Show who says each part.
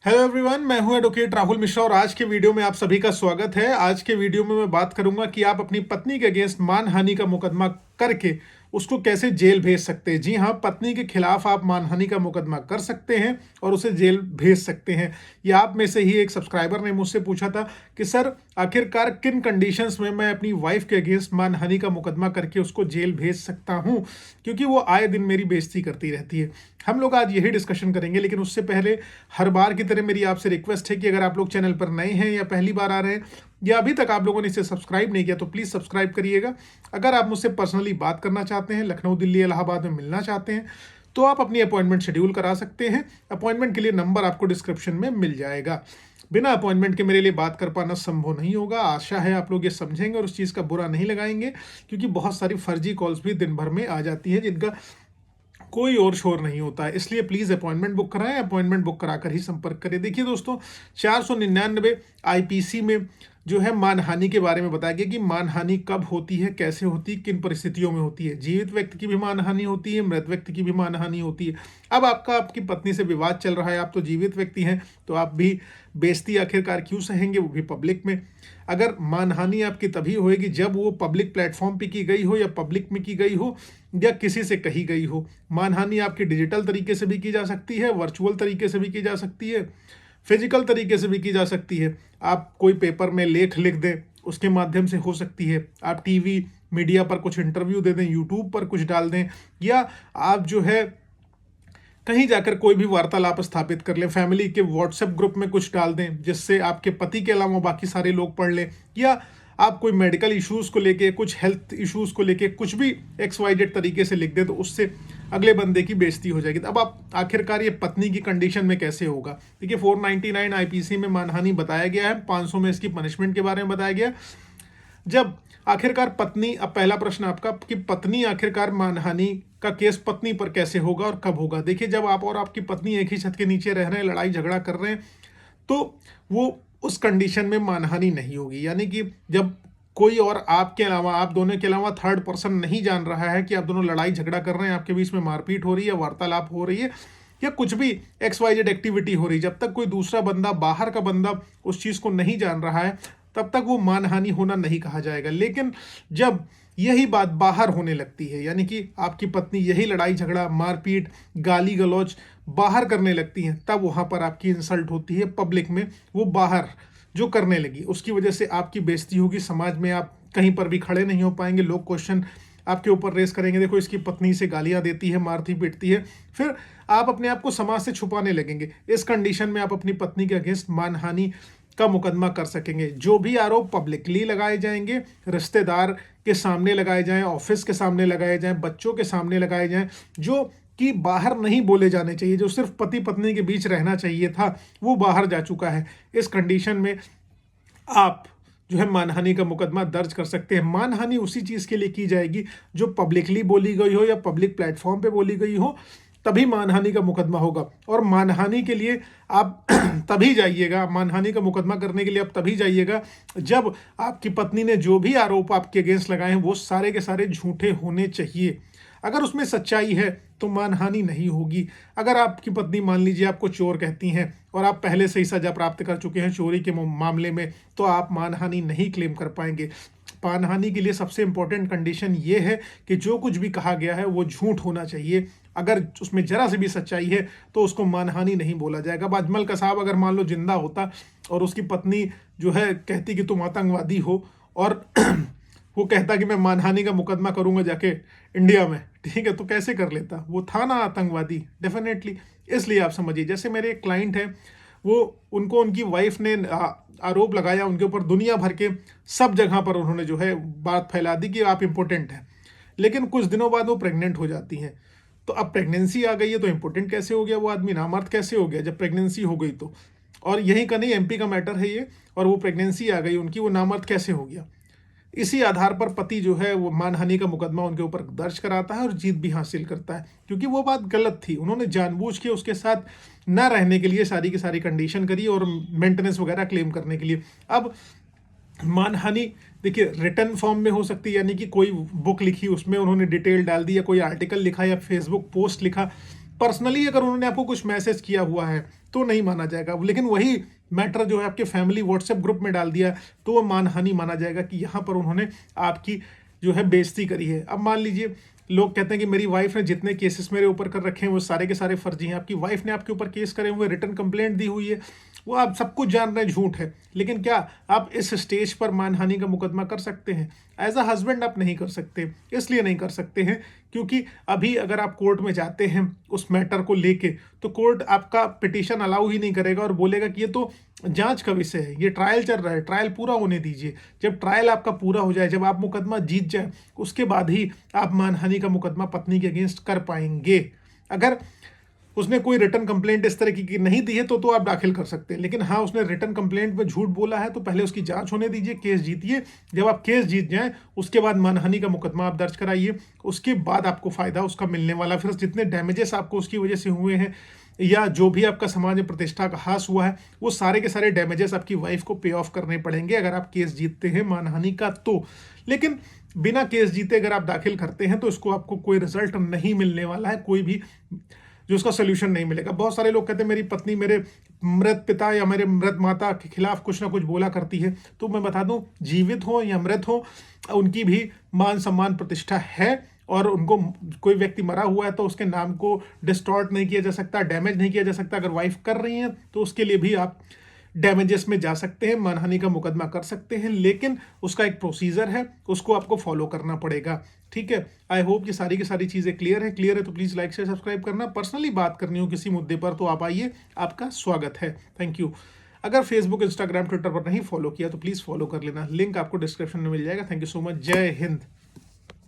Speaker 1: Hello everyone, मैं हूं advocate Rahul Mishra और आज के वीडियो में आप सभी का स्वागत है। आज के वीडियो में मैं बात करूंगा कि आप अपनी पत्नी के अगेंस्ट मानहानि का मुकदमा करके उसको कैसे जेल भेज सकते हैं। जी हां, पत्नी के खिलाफ आप मानहानि का मुकदमा कर सकते हैं और उसे जेल भेज सकते हैं। ये आप में से ही एक सब्सक्राइबर ने मुझसे पूछा था कि सर आखिरकार किन कंडीशंस में मैं अपनी वाइफ के अगेंस्ट मानहानि का मुकदमा करके उसको जेल भेज सकता हूं, क्योंकि वो आए दिन मेरी बेइज्जती करती रहती है। हम लोग आज यही डिस्कशन करेंगे, लेकिन उससे पहले हर बार की तरह मेरी आपसे रिक्वेस्ट है कि अगर आप लोग चैनल पर नए हैं या पहली बार आ रहे हैं या अभी तक आप लोगों ने इसे सब्सक्राइब नहीं किया तो प्लीज़ सब्सक्राइब करिएगा। अगर आप मुझसे पर्सनली बात करना चाहते हैं, लखनऊ, दिल्ली, इलाहाबाद में मिलना चाहते हैं, तो आप अपनी अपॉइंटमेंट शेड्यूल करा सकते हैं। अपॉइंटमेंट के लिए नंबर आपको डिस्क्रिप्शन में मिल जाएगा। बिना अपॉइंटमेंट के मेरे लिए बात कर पाना संभव नहीं होगा। आशा है आप लोग ये समझेंगे और उस चीज़ का बुरा नहीं लगाएंगे, क्योंकि बहुत सारी फर्जी कॉल्स भी दिन भर में आ जाती है जिनका कोई और शोर नहीं होता है। इसलिए प्लीज़ अपॉइंटमेंट बुक कराएं, अपॉइंटमेंट बुक कराकर ही संपर्क करें। देखिए दोस्तों, 499 आईपीसी में जो है मानहानि के बारे में बताया गया कि मानहानि कब होती है, कैसे होती है, किन परिस्थितियों में होती है। जीवित व्यक्ति की भी मानहानि होती है, मृत व्यक्ति की भी मानहानि होती है। अब आपकी पत्नी से विवाद चल रहा है, आप तो जीवित व्यक्ति हैं, तो आप भी बेइज्जती आखिरकार क्यों सहेंगे, वो भी पब्लिक में। अगर मानहानि आपकी तभी होएगी जब वो पब्लिक प्लेटफॉर्म पे की गई हो या पब्लिक में की गई हो या किसी से कही गई हो। मानहानि आपकी डिजिटल तरीके से भी की जा सकती है, वर्चुअल तरीके से भी की जा सकती है, फिजिकल तरीके से भी की जा सकती है। आप कोई पेपर में लेख लिख दें, उसके माध्यम से हो सकती है। आप टीवी मीडिया पर कुछ इंटरव्यू दे दें, यूट्यूब पर कुछ डाल दें, या आप जो है कहीं जाकर कोई भी वार्तालाप स्थापित कर लें, फैमिली के व्हाट्सएप ग्रुप में कुछ डाल दें जिससे आपके पति के अलावा बाकी सारे लोग पढ़ लें, या आप कोई मेडिकल इश्यूज़ को लेके, कुछ हेल्थ इश्यूज़ को लेके कुछ भी XYZ तरीके से लिख दें, तो उससे अगले बंदे की बेइज्जती हो जाएगी। तो अब आप आखिरकार ये पत्नी की कंडीशन में कैसे होगा। देखिए, 499 आईपीसी में मानहानि बताया गया है, 500 में इसकी पनिशमेंट के बारे में बताया गया। जब आखिरकार पत्नी, अब पहला प्रश्न आपका कि पत्नी आखिरकार मानहानि का केस पत्नी पर कैसे होगा और कब होगा। देखिए, जब आप और आपकी पत्नी एक ही छत के नीचे रह रहे हैं, लड़ाई झगड़ा कर रहे हैं, तो वो उस कंडीशन में मानहानि नहीं होगी। यानी कि जब कोई और आपके अलावा, आप दोनों के अलावा थर्ड पर्सन नहीं जान रहा है कि आप दोनों लड़ाई झगड़ा कर रहे हैं, आपके बीच में मारपीट हो रही है, वार्तालाप हो रही है, या कुछ भी XYZ एक्टिविटी हो रही है, जब तक कोई दूसरा बंदा, बाहर का बंदा उस चीज़ को नहीं जान रहा है, तब तक वो मानहानि होना नहीं कहा जाएगा। लेकिन जब यही बात बाहर होने लगती है, यानी कि आपकी पत्नी यही लड़ाई झगड़ा, मारपीट, गाली गलौज बाहर करने लगती हैं, तब वहाँ पर आपकी इंसल्ट होती है पब्लिक में। वो बाहर जो करने लगी, उसकी वजह से आपकी बेइज्जती होगी, समाज में आप कहीं पर भी खड़े नहीं हो पाएंगे, लोग क्वेश्चन आपके ऊपर रेस करेंगे, देखो इसकी पत्नी से गालियां देती है, मारती पीटती है। फिर आप अपने आप को समाज से छुपाने लगेंगे। इस कंडीशन में आप अपनी पत्नी के अगेंस्ट मानहानि का मुकदमा कर सकेंगे। जो भी आरोप पब्लिकली लगाए जाएंगे, रिश्तेदार के सामने लगाए जाएं, ऑफिस के सामने लगाए जाएं, बच्चों के सामने लगाए जाएं, जो कि बाहर नहीं बोले जाने चाहिए, जो सिर्फ पति पत्नी के बीच रहना चाहिए था, वो बाहर जा चुका है। इस कंडीशन में आप जो है मानहानि का मुकदमा दर्ज कर सकते हैं। मानहानि उसी चीज़ के लिए की जाएगी जो पब्लिकली बोली गई हो या पब्लिक प्लेटफॉर्म पे बोली गई हो, तभी मानहानि का मुकदमा होगा। और मानहानि के लिए आप तभी जाइएगा, मानहानि का मुकदमा करने के लिए आप तभी जाइएगा जब आपकी पत्नी ने जो भी आरोप आपके अगेंस्ट लगाए हैं वो सारे के सारे झूठे होने चाहिए। अगर उसमें सच्चाई है तो मानहानि नहीं होगी। अगर आपकी पत्नी मान लीजिए आपको चोर कहती हैं और आप पहले से ही सजा प्राप्त कर चुके हैं चोरी के मामले में, तो आप मानहानि नहीं क्लेम कर पाएंगे। मानहानि के लिए सबसे इंपॉर्टेंट कंडीशन ये है कि जो कुछ भी कहा गया है वो झूठ होना चाहिए। अगर उसमें जरा सी भी सच्चाई है तो उसको मानहानि नहीं बोला जाएगा। अब अजमल कसाब अगर मान लो जिंदा होता और उसकी पत्नी जो है कहती कि तुम आतंकवादी हो, और वो कहता कि मैं मानहानि का मुकदमा करूंगा जाके इंडिया में, ठीक है, तो कैसे कर लेता? वो था ना आतंकवादी, डेफिनेटली। इसलिए आप समझिए, जैसे मेरे एक क्लाइंट है, वो उनको उनकी वाइफ ने आरोप लगाया उनके ऊपर, दुनिया भर के सब जगह पर उन्होंने जो है बात फैला दी कि आप इम्पोर्टेंट हैं। लेकिन कुछ दिनों बाद वो प्रेग्नेंट हो जाती हैं। तो अब प्रेगनेंसी आ गई है तो इम्पोर्टेंट कैसे हो गया वो आदमी, नामर्द कैसे हो गया जब प्रेगनेंसी हो गई तो? और यहीं का नहीं, MP का मैटर है ये। और वो प्रेगनेंसी आ गई उनकी, वो नामर्द कैसे हो गया? इसी आधार पर पति जो है वो मानहानि का मुकदमा उनके ऊपर दर्ज कराता है और जीत भी हासिल करता है, क्योंकि वो बात गलत थी। उन्होंने जानबूझ के उसके साथ न रहने के लिए सारी की सारी कंडीशन करी और मेंटेनेंस वगैरह क्लेम करने के लिए। अब मानहानि देखिए रिटर्न फॉर्म में हो सकती है, यानी कि कोई बुक लिखी उसमें उन्होंने डिटेल डाल दी, या कोई आर्टिकल लिखा, या फेसबुक पोस्ट लिखा। पर्सनली अगर उन्होंने आपको कुछ मैसेज किया हुआ है तो नहीं माना जाएगा। लेकिन वही मैटर जो है आपके फैमिली व्हाट्सएप ग्रुप में डाल दिया तो वो मानहानि माना जाएगा कि यहाँ पर उन्होंने आपकी जो है बेइज्जती करी है। अब मान लीजिए लोग कहते हैं कि मेरी वाइफ ने जितने केसेस मेरे ऊपर कर रखे हैं वो सारे के सारे फर्जी हैं। आपकी वाइफ ने आपके ऊपर केस करे हुए, रिटर्न कंप्लेंट दी हुई है, वो आप सब कुछ जान रहे हैं झूठ है, लेकिन क्या आप इस स्टेज पर मानहानि का मुकदमा कर सकते हैं? एज अ हस्बैंड आप नहीं कर सकते। इसलिए नहीं कर सकते हैं क्योंकि अभी अगर आप कोर्ट में जाते हैं उस मैटर को लेके तो कोर्ट आपका पिटीशन अलाउ ही नहीं करेगा और बोलेगा कि ये तो जांच का विषय है, ये ट्रायल चल रहा है, ट्रायल पूरा होने दीजिए। जब ट्रायल आपका पूरा हो जाए, जब आप मुकदमा जीत जाए, उसके बाद ही आप मानहानि का मुकदमा पत्नी के अगेंस्ट कर पाएंगे। अगर उसने कोई रिटर्न कंप्लेंट इस तरह की नहीं दी है तो आप दाखिल कर सकते हैं। लेकिन हाँ, उसने रिटर्न कंप्लेंट में झूठ बोला है तो पहले उसकी जांच होने दीजिए, केस जीतिए। जब आप केस जीत जाएं उसके बाद मानहानि का मुकदमा आप दर्ज कराइए, उसके बाद आपको फायदा उसका मिलने वाला। फिर जितने डैमेजेस आपको उसकी वजह से हुए हैं या जो भी आपका समाज में प्रतिष्ठा का ह्रास हुआ है, वो सारे के सारे डैमेजेस आपकी वाइफ को पे ऑफ करने पड़ेंगे अगर आप केस जीतते हैं मानहानि का तो। लेकिन बिना केस जीते अगर आप दाखिल करते हैं तो इसको आपको कोई रिजल्ट नहीं मिलने वाला है, कोई भी जो उसका सोल्यूशन नहीं मिलेगा। बहुत सारे लोग कहते हैं मेरी पत्नी मेरे मृत पिता या मेरे मृत माता के खिलाफ कुछ ना कुछ बोला करती है, तो मैं बता दूं जीवित हो या मृत हो उनकी भी मान सम्मान प्रतिष्ठा है और उनको कोई व्यक्ति मरा हुआ है तो उसके नाम को डिस्टॉर्ट नहीं किया जा सकता, डैमेज नहीं किया जा सकता। अगर वाइफ कर रही हैं तो उसके लिए भी आप डैमेजेस में जा सकते हैं, मानहानि का मुकदमा कर सकते हैं, लेकिन उसका एक प्रोसीजर है, उसको आपको फॉलो करना पड़ेगा। ठीक है, आई होप ये सारी की सारी चीज़ें क्लियर है तो प्लीज़ लाइक शेयर सब्सक्राइब करना। पर्सनली बात करनी हो किसी मुद्दे पर तो आप आइए, आपका स्वागत है। Thank you. अगर फेसबुक, इंस्टाग्राम, ट्विटर पर नहीं फॉलो किया तो प्लीज़ फॉलो कर लेना, लिंक आपको डिस्क्रिप्शन में मिल जाएगा। Thank you so much. जय हिंद।